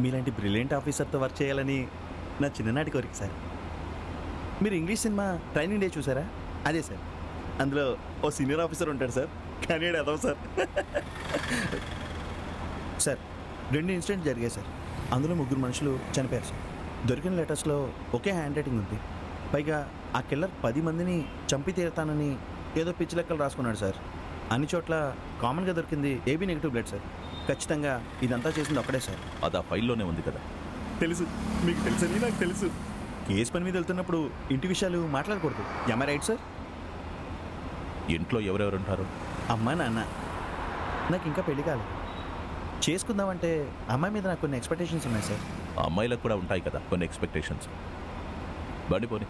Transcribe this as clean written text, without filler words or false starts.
మీలాంటి brilliant ఆఫీసర్తో work చేయాలని నా చిన్ననాటి కోరిక సార్. మీరు ఇంగ్లీష్ సినిమా ట్రైనింగ్ డే చూసారా? అదే సార్. అందులో ఓ సీనియర్ ఆఫీసర్ ఉంటాడు సార్, కానీ అదవ సార్. సార్ 2 ఇన్సిడెంట్ జరిగాయి సార్. అందులో 3 మనుషులు చనిపోయారు సార్. దొరికిన లెటర్స్లో ఒకే హ్యాండ్ రైటింగ్ ఉంది. పైగా ఆ కిల్లర్ 10 మందిని చంపి తీరుతానని ఏదో పిచ్చి లెక్కలు రాసుకున్నాడు సార్. అన్ని చోట్ల కామన్గా దొరికింది AB నెగిటివ్ బ్లడ్ సార్. ఖచ్చితంగా ఇదంతా చేసింది ఒక్కడే సార్. అది ఆ ఫైల్లోనే ఉంది కదా. తెలుసు, మీకు తెలుసని నాకు తెలుసు. కేసు పని మీద వెళ్తున్నప్పుడు ఇంటి విషయాలు మాట్లాడకూడదు. ఎమ రైట్ సార్? ఇంట్లో ఎవరెవరు ఉంటారు? అమ్మా నాన్న. నాకు ఇంకా పెళ్లి కాలేదు. చేసుకుందామంటే అమ్మాయి మీద నాకు కొన్ని ఎక్స్పెక్టేషన్స్ ఉన్నాయి సార్. ఆ అమ్మాయిలకు కూడా ఉంటాయి కదా కొన్ని ఎక్స్పెక్టేషన్స్. బండి పోనీ.